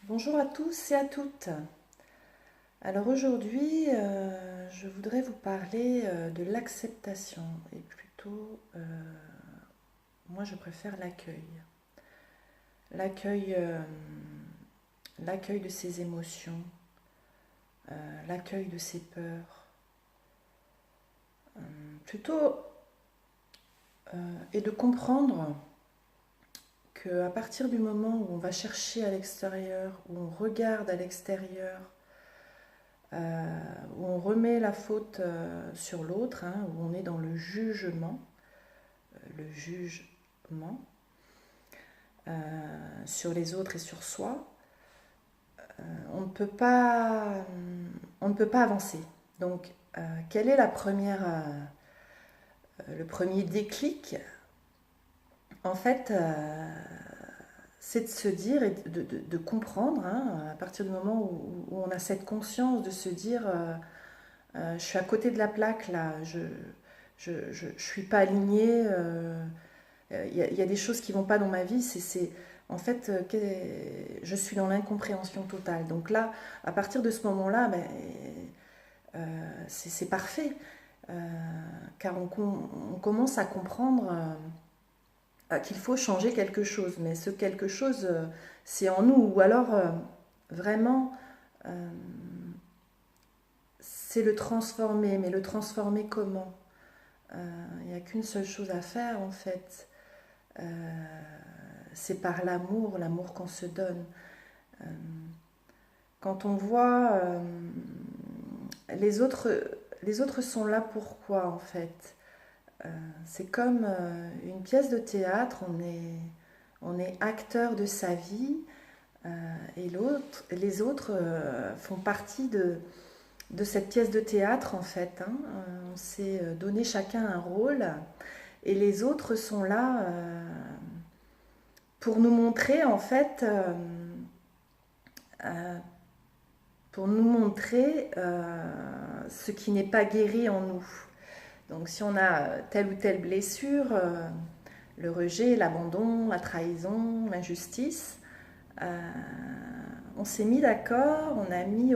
Bonjour à tous et à toutes. Alors aujourd'hui, je voudrais vous parler de l'acceptation et plutôt, moi je préfère l'accueil. L'accueil, l'accueil de ses émotions, l'accueil de ses peurs. Plutôt, et de comprendre qu'à partir du moment où on va chercher à l'extérieur, où on regarde à l'extérieur, où on remet la faute sur l'autre, hein, où on est dans le jugement sur les autres et sur soi, on ne peut pas, on ne peut pas avancer. Donc, quelle est le premier déclic? En fait, c'est de se dire et de comprendre, hein, à partir du moment où on a cette conscience de se dire je suis à côté de la plaque là, je suis pas alignée, y a des choses qui vont pas dans ma vie, en fait, je suis dans l'incompréhension totale. Donc là, à partir de ce moment-là, ben, c'est parfait, euh, car on commence à comprendre qu'il faut changer quelque chose. Mais ce quelque chose, c'est en nous, ou alors vraiment, euh, c'est le transformer. Mais le transformer comment? Il n'y a qu'une seule chose à faire en fait. Euh, c'est par l'amour, l'amour qu'on se donne. Euh, Quand on voit les autres, les autres sont là pourquoi en fait. Euh, c'est comme une pièce de théâtre, on est acteur de sa vie et les autres font partie de cette pièce de théâtre en fait. Hein. On s'est donné chacun un rôle et les autres sont là pour nous montrer en fait, euh, pour nous montrer ce qui n'est pas guéri en nous. Donc si on a telle ou telle blessure, le rejet, l'abandon, la trahison, l'injustice, euh, on s'est mis d'accord, on a mis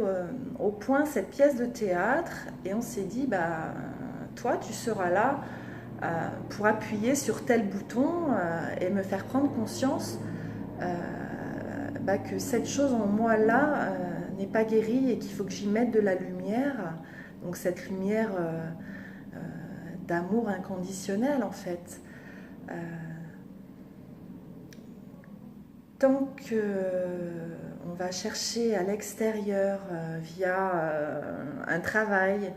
au point cette pièce de théâtre et on s'est dit, bah, toi tu seras là pour appuyer sur tel bouton et me faire prendre conscience bah, que cette chose en moi là n'est pas guérie et qu'il faut que j'y mette de la lumière. Donc cette lumière d'amour inconditionnel en fait. Euh, Tant qu'on va chercher à l'extérieur via un travail,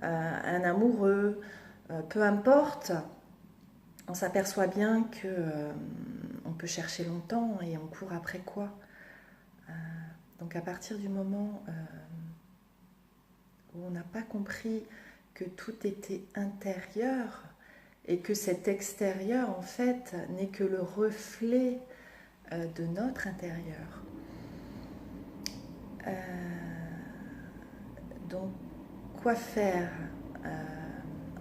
un amoureux, peu importe, on s'aperçoit bien que on peut chercher longtemps et on court après quoi. Euh, donc à partir du moment où on n'a pas compris que tout était intérieur et que cet extérieur en fait n'est que le reflet de notre intérieur. Euh, donc quoi faire?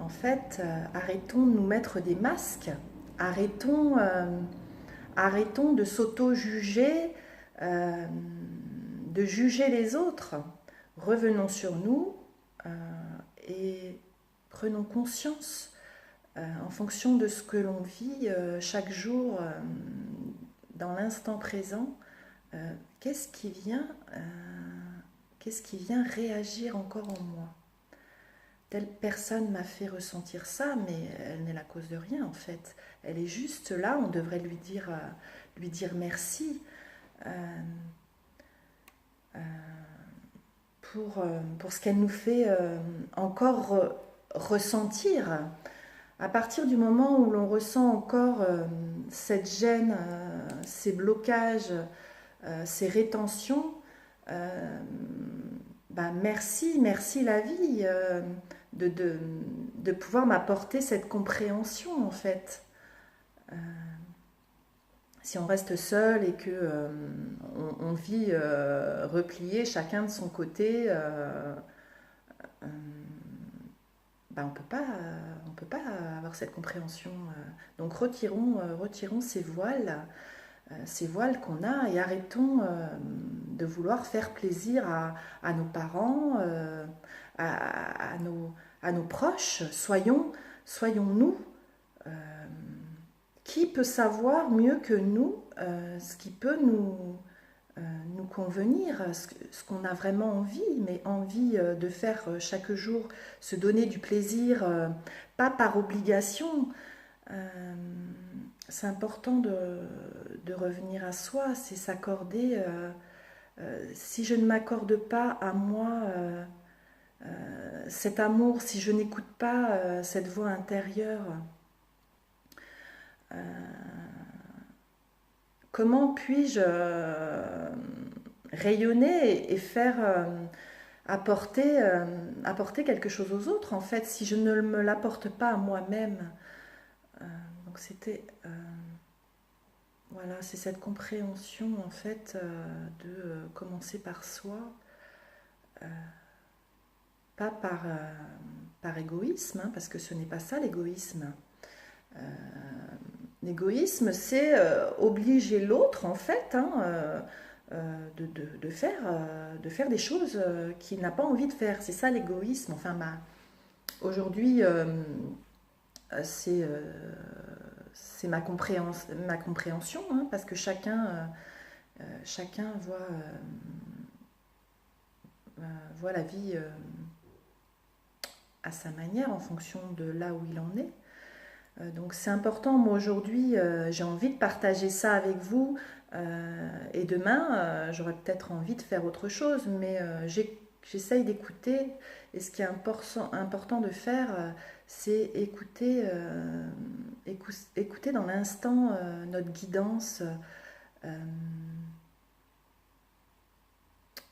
En fait, arrêtons de nous mettre des masques, arrêtons, arrêtons de s'auto-juger, euh, de juger les autres. Revenons sur nous et prenons conscience en fonction de ce que l'on vit chaque jour dans l'instant présent. Qu'est-ce qui vient qu'est-ce qui vient réagir encore en moi? Telle personne m'a fait ressentir ça, mais elle n'est la cause de rien en fait. Elle est juste là, on devrait lui dire merci euh, euh, pour ce qu'elle nous fait encore ressentir. À partir du moment où l'on ressent encore cette gêne, ces blocages, ces rétentions, euh, bah merci, merci la vie de, de, de pouvoir m'apporter cette compréhension en fait. Euh, si on reste seul et que on vit replié chacun de son côté, euh, bah on peut pas avoir cette compréhension. Donc retirons ces voiles qu'on a et arrêtons de vouloir faire plaisir à nos parents, à nos proches. Soyons-nous. Euh, qui peut savoir mieux que nous ce qui peut nous convenir, ce qu'on a vraiment envie, mais envie de faire chaque jour, se donner du plaisir, pas par obligation. Euh, c'est important de revenir à soi, c'est s'accorder. Si je ne m'accorde pas à moi cet amour, si je n'écoute pas cette voix intérieure, euh, comment puis-je rayonner et faire apporter quelque chose aux autres en fait si je ne me l'apporte pas à moi-même. Euh, donc c'était voilà, c'est cette compréhension en fait de commencer par soi, euh, pas par égoïsme, hein, parce que ce n'est pas ça l'égoïsme. Euh, L'égoïsme, c'est obliger l'autre, en fait, hein, de faire des choses qu'il n'a pas envie de faire. C'est ça l'égoïsme. Enfin, aujourd'hui, c'est ma compréhension, hein, parce que chacun voit la vie à sa manière, en fonction de là où il en est. Donc c'est important, moi aujourd'hui j'ai envie de partager ça avec vous et demain j'aurais peut-être envie de faire autre chose, mais j'essaye d'écouter et ce qui est important de faire c'est écouter dans l'instant notre guidance, euh,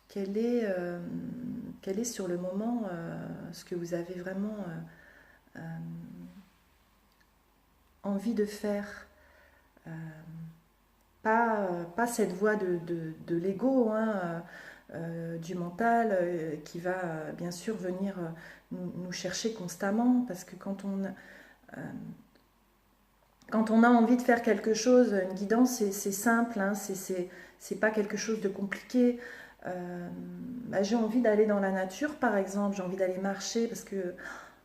quelle est, euh, quelle est sur le moment ce que vous avez vraiment euh, envie de faire. Euh, pas cette voie de l'ego, hein, du mental, qui va bien sûr venir nous chercher constamment, parce que quand on a envie de faire quelque chose, une guidance, c'est simple, hein, c'est pas quelque chose de compliqué. J'ai envie d'aller dans la nature, par exemple, j'ai envie d'aller marcher, parce que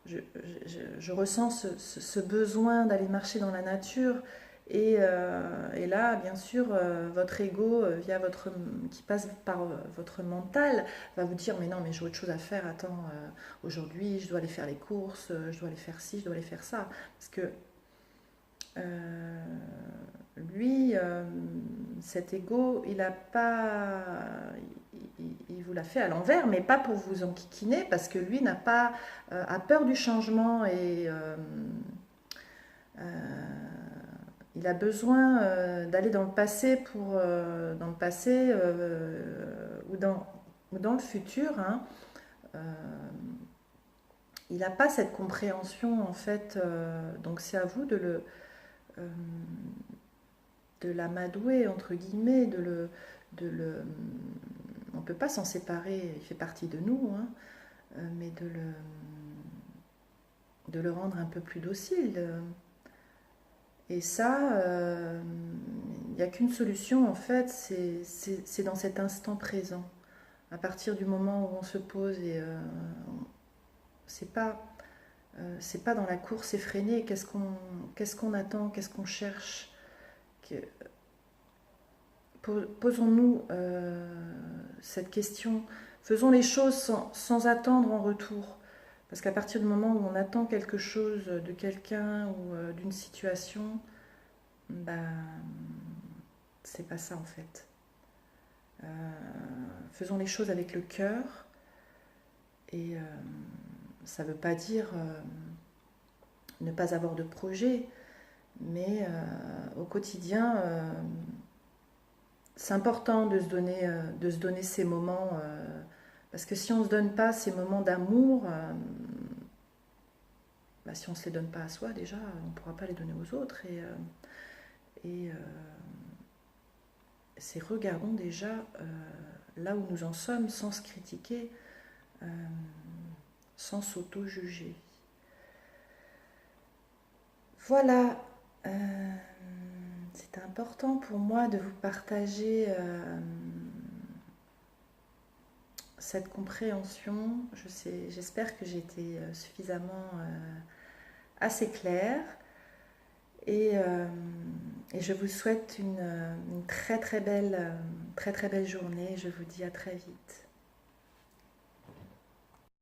je ressens ce besoin d'aller marcher dans la nature. Et là, bien sûr, votre ego, qui passe par votre mental, va vous dire, mais non, mais j'ai autre chose à faire. Attends, aujourd'hui, je dois aller faire les courses, je dois aller faire ci, je dois aller faire ça. Parce que euh, lui, cet ego, il a pas, il vous l'a fait à l'envers, mais pas pour vous enquiquiner, parce que lui n'a pas a peur du changement et euh, il a besoin d'aller dans le passé dans le passé ou dans le futur. Hein. Euh, il n'a pas cette compréhension en fait, donc c'est à vous euh, de l'amadouer entre guillemets, on ne peut pas s'en séparer, il fait partie de nous, hein, mais de le rendre un peu plus docile. Et ça, il n'y a qu'une solution en fait, c'est dans cet instant présent. À partir du moment où on se pose et c'est pas, c'est pas dans la course effrénée. Qu'est-ce qu'on attend, qu'est-ce qu'on cherche. Posons-nous cette question. Faisons les choses sans attendre en retour. Parce qu'à partir du moment où on attend quelque chose de quelqu'un ou d'une situation, ben, c'est pas ça en fait. Euh, Faisons les choses avec le cœur et ça ne veut pas dire ne pas avoir de projet, mais au quotidien, c'est important de se donner ces moments, parce que si on ne se donne pas ces moments d'amour, si on ne se les donne pas à soi déjà, on ne pourra pas les donner aux autres. Et c'est regardons déjà là où nous en sommes sans se critiquer, euh, sans s'auto-juger. Voilà, c'était important pour moi de vous partager cette compréhension. J'espère que j'ai été suffisamment assez claire. Et je vous souhaite une très très belle journée. Je vous dis à très vite.